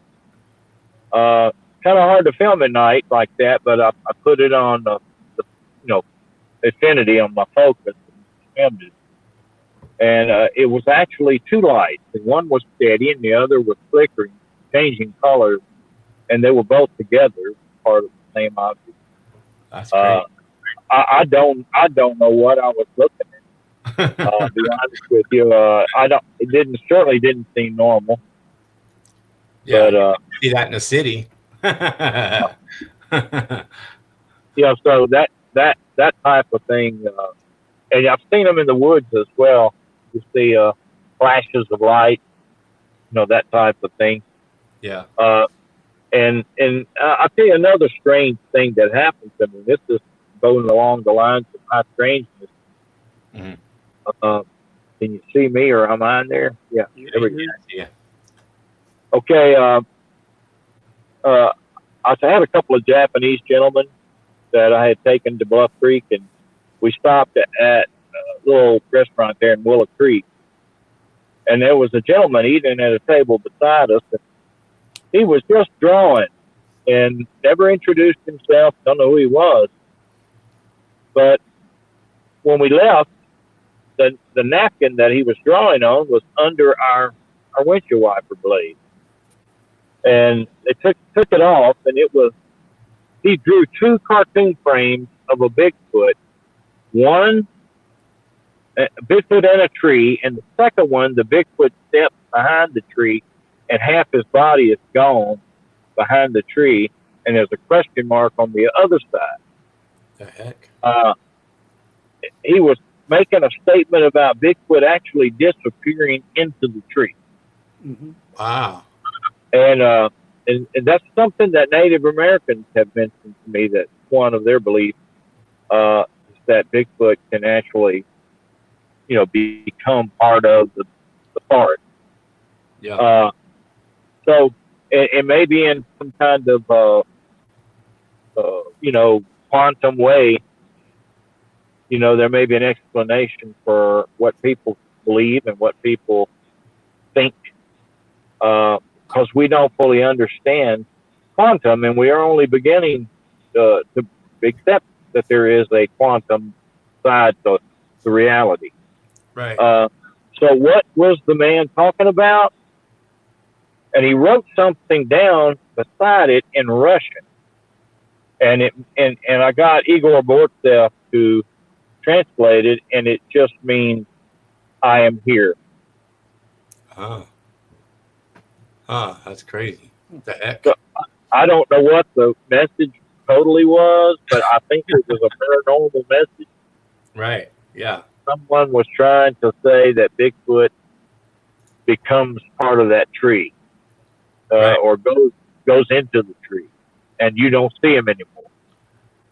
Kind of hard to film at night like that, but I put it on the infinity on my focus and filmed it. And it was actually 2 lights, and one was steady and the other was flickering, changing colors, and they were both together, part of the same object. That's great. I don't know what I was looking at. To be honest with you, it certainly didn't seem normal. Yeah, But see that in the city. yeah, so that type of thing, and I've seen them in the woods as well. You see flashes of light, you know, that type of thing. Yeah. And I'll tell you another strange thing that happened to me. This is going along the lines of my strangeness. Mm-hmm. Can you see me, or am I in there? Yeah. There we go. Yeah. Okay. I had a couple of Japanese gentlemen that I had taken to Bluff Creek, and we stopped at a little restaurant there in Willow Creek. And there was a gentleman eating at a table beside us. And he was just drawing and never introduced himself. Don't know who he was. But when we left, the napkin that he was drawing on was under our windshield wiper blade. And they took it off, and he drew 2 cartoon frames of a Bigfoot. One, a Bigfoot and a tree, and the second one, the Bigfoot steps behind the tree, and half his body is gone behind the tree, and there's a question mark on the other side. The heck? He was making a statement about Bigfoot actually disappearing into the tree. Mm-hmm. Wow. And that's something that Native Americans have mentioned to me, that one of their beliefs is that Bigfoot can actually, you know, become part of the forest. Yeah. So it may be in some kind of, you know, quantum way. You know, there may be an explanation for what people believe and what people think, because we don't fully understand quantum, and we are only beginning to accept that there is a quantum side to reality. Right. So what was the man talking about? And he wrote something down beside it in Russian, and I got Igor Bortsev to translate it, and it just means "I am here." That's crazy. What the heck? So, I don't know what the message totally was, but I think it was a paranormal message. Right. Yeah. Someone was trying to say that Bigfoot becomes part of that tree, Right. or goes into the tree, and you don't see him anymore.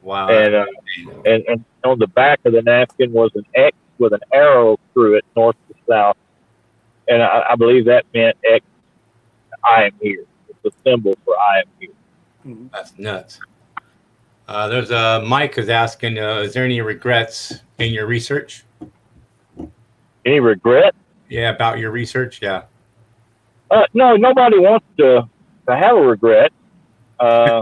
Wow. And on the back of the napkin was an X with an arrow through it, north to south, and I believe that meant X. I am here. It's a symbol for I am here. Mm-hmm. That's nuts. There's Mike is asking, is there any regrets in your research? Any regret? Yeah, about your research. Yeah. No, nobody wants to have a regret. So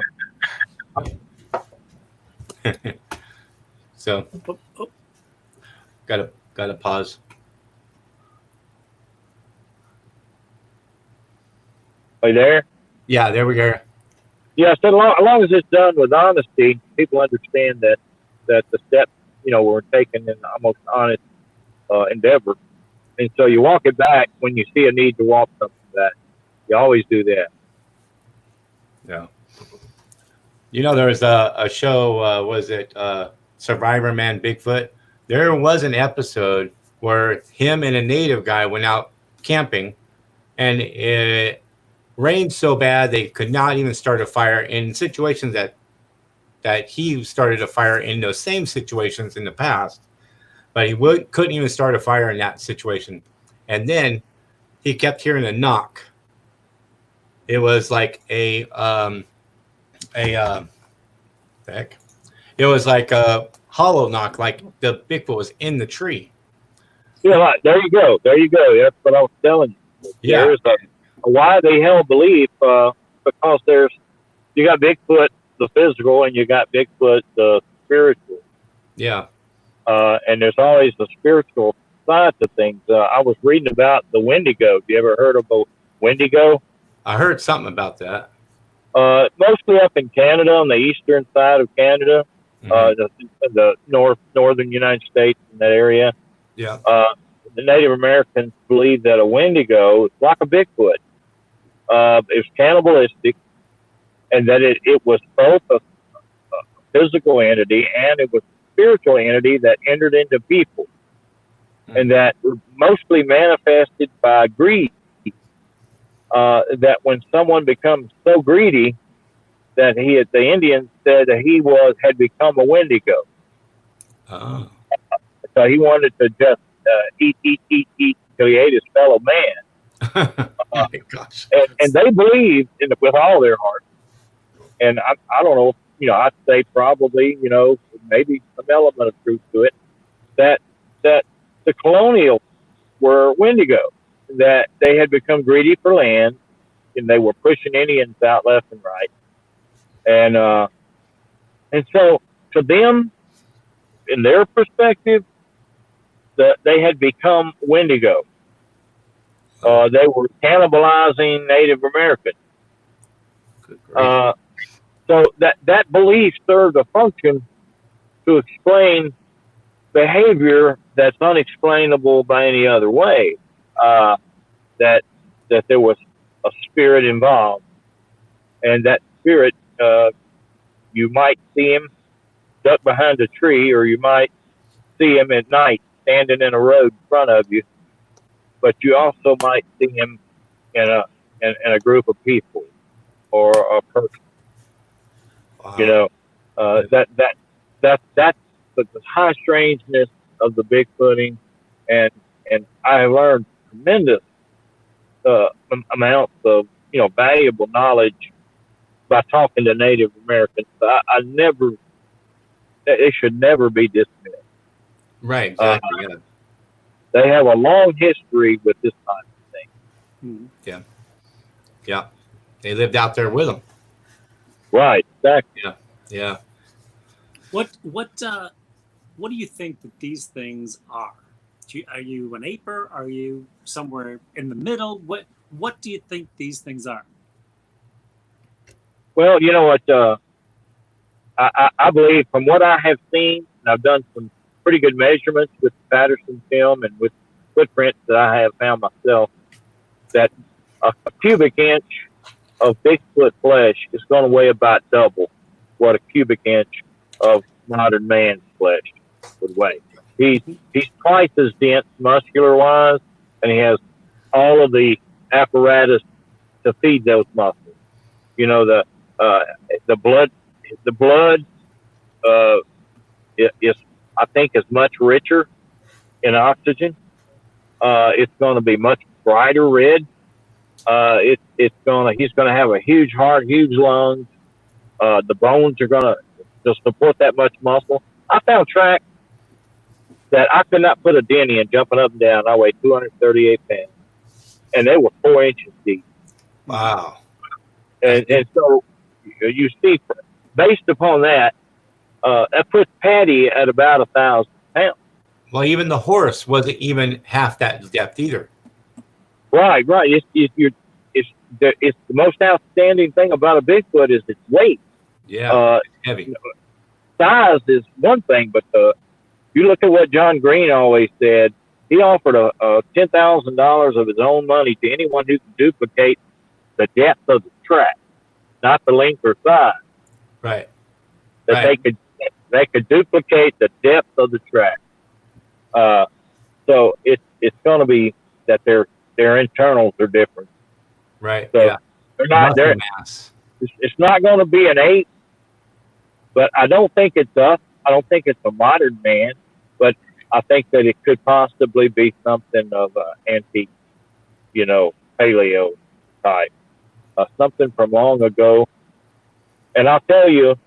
Oh, oh, gotta pause. Are you there? Yeah, there we go. Yeah, so as long as it's done with honesty, people understand that the steps, were taken in almost honest endeavor. And so you walk it back when you see a need to walk something back. You always do that. Yeah. There was a show, was it Survivor Man Bigfoot? There was an episode where him and a native guy went out camping, and it rained so bad they could not even start a fire in situations that he started a fire in those same situations in the past, but he couldn't even start a fire in that situation. And then he kept hearing a knock. It was like heck. It was like a hollow knock, like the Bigfoot was in the tree. Yeah, right. There you go. That's what I was telling you. Yeah. There's a widely held belief because you got Bigfoot the physical and you got Bigfoot the spiritual. Yeah. And there's always the spiritual side to things. I was reading about the Wendigo. You ever heard of a Wendigo? I heard something about that. Mostly up in Canada, on the eastern side of Canada, the northern United States, in that area. Yeah. The Native Americans believe that a Wendigo is like a Bigfoot. It's cannibalistic, and that it was both a physical entity and it was a spiritual entity that entered into people, and that mostly manifested by greed. That when someone becomes so greedy that the Indians said that he had become a Wendigo. Oh. So he wanted to just eat till he ate his fellow man. Oh my gosh. And they believed with all their heart. And I don't know, I'd say probably, maybe some element of truth to it, that the colonials were Wendigo, that they had become greedy for land, and they were pushing Indians out left and right. And so to them, in their perspective, they had become Wendigo. They were cannibalizing Native Americans. So that belief served a function to explain behavior that's unexplainable by any other way. That there was a spirit involved, and that spirit, you might see him duck behind a tree, or you might see him at night standing in a road in front of you, but you also might see him in a group of people or a person. Wow. That's the high strangeness of the Bigfooting, and I have learned tremendous amounts of valuable knowledge by talking to Native Americans. It should never be dismissed. Right, exactly. Yeah. They have a long history with this kind of thing. mm-hmm. Yeah. Yeah. They lived out there with them. Right, exactly. Yeah. What do you think that these things are? Are you an aper? Are you somewhere in the middle? What do you think these things are? Well, you know what? I believe from what I have seen, and I've done some pretty good measurements with the Patterson film and with footprints that I have found myself, that a cubic inch of Bigfoot flesh is going to weigh about double what a cubic inch of modern man's flesh would weigh. He's twice as dense muscular wise, and he has all of the apparatus to feed those muscles. The blood is, I think, is much richer in oxygen. It's going to be much brighter red. He's going to have a huge heart, huge lungs. The bones are going to support that much muscle. I found tracks that I could not put a dent in jumping up and down. I weighed 238 pounds, and they were 4 inches deep. Wow. And so you see, based upon that, that puts Patty at about 1,000 pounds. Well, even the horse wasn't even half that depth either. Right. It's the most outstanding thing about a Bigfoot is its weight. Yeah, it's heavy. Size is one thing, but you look at what John Green always said. He offered a $10,000 of his own money to anyone who can duplicate the depth of the track, not the length or size. Right. That they could duplicate the depth of the track. So it's going to be that their internals are different. Right. So yeah. they're not there. It's not going to be an 8, but I don't think it's I don't think it's a modern man, but I think that it could possibly be something of antique, paleo type, something from long ago. And I'll tell you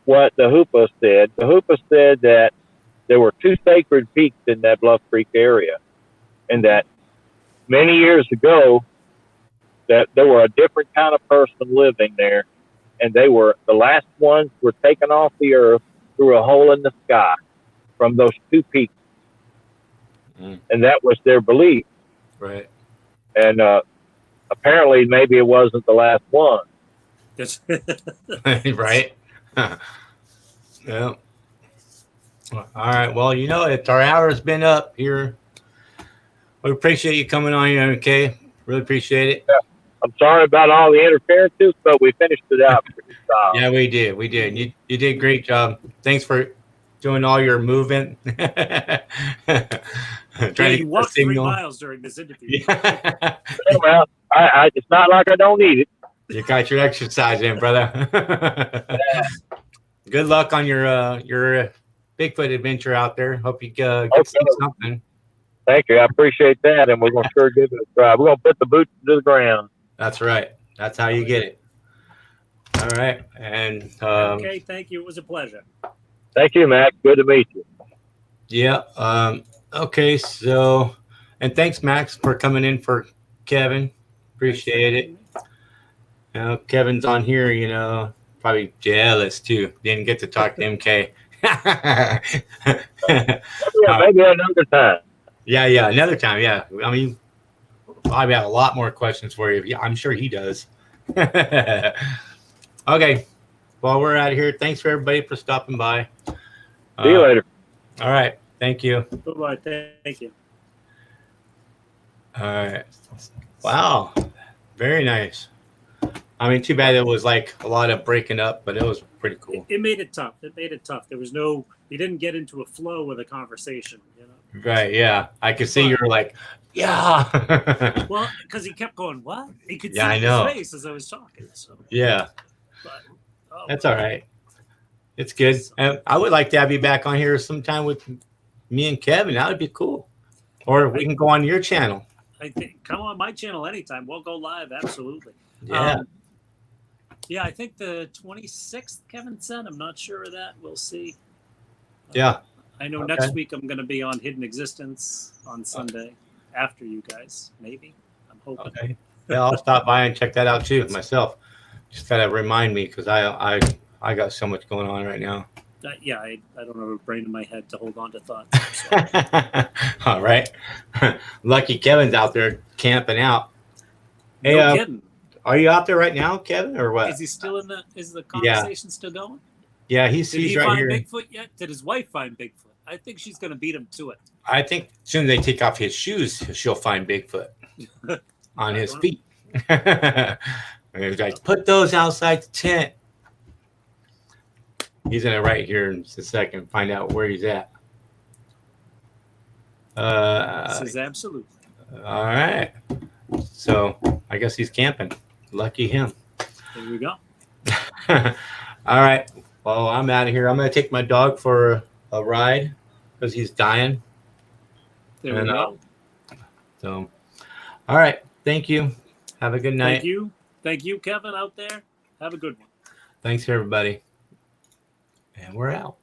what the Hoopa said. The Hoopa said that there were 2 sacred peaks in that Bluff Creek area, and that many years ago that there were a different kind of person living there, and the last ones were taken off the earth through a hole in the sky from those 2 peaks. And that was their belief. Right. And apparently maybe it wasn't the last one. Right. Yeah. All right. Well, our hour's been up here. We appreciate you coming on here, okay? Really appreciate it. Yeah. I'm sorry about all the interferences, but we finished it out. Yeah, we did. We did. You did a great job. Thanks for doing all your movement. You walked 3 miles during this interview. Yeah. Well, it's not like I don't need it. You got your exercise in, brother. Good luck on your Bigfoot adventure out there. Hope you get something. Thank you. I appreciate that, and we're going to sure give it a try. We're going to put the boots to the ground. That's right. That's how you get it. All right. And okay, thank you. It was a pleasure. Thank you, Mac. Good to meet you. Yeah. Okay. So, and thanks, Max, for coming in for Kevin. Appreciate it. Kevin's on here, probably jealous too. Didn't get to talk to MK. Maybe another time. Yeah, another time. Yeah, I mean, I have a lot more questions for you. Yeah, I'm sure he does. Okay, well, we're out of here. Thanks for everybody for stopping by. See you later. All right, thank you. Bye-bye. Thank you. All right. Wow, very nice. I mean, too bad it was like a lot of breaking up, but it was pretty cool. It made it tough. There was you didn't get into a flow with a conversation, Right, yeah. I could see you were like, yeah. Well, because he kept going, what? He could see I know. his face as I was talking. So. Yeah. But, that's all right. It's good. And I would like to have you back on here sometime with me and Kevin. That would be cool. Or we can go on your channel. I think come on my channel anytime. We'll go live. Absolutely. Yeah. Yeah, I think the 26th, Kevin said. I'm not sure of that. We'll see. Yeah. I know next week I'm going to be on Hidden Existence on Sunday after you guys, maybe. I'm hoping. Okay. Yeah, I'll stop by and check that out too myself. Just gotta remind me because I got so much going on right now. Yeah, I don't have a brain in my head to hold on to thoughts. So. All right. Lucky Kevin's out there camping out. Hey, no kidding. Are you out there right now, Kevin, or what? Is he still is the conversation still going? Yeah, he's Did he right find here. Bigfoot yet? Did his wife find Bigfoot? I think she's going to beat him to it. I think as soon as they take off his shoes, she'll find Bigfoot on his feet. He's like, put those outside the tent. He's gonna right here in just a second find out where he's at. This is absolute. All right. So I guess he's camping. Lucky him. There we go. All right. Well, I'm out of here. I'm gonna take my dog for a ride because he's dying. There we go. So, all right. Thank you. Have a good night. Thank you. Thank you, Kevin, out there. Have a good one. Thanks, everybody. And we're out.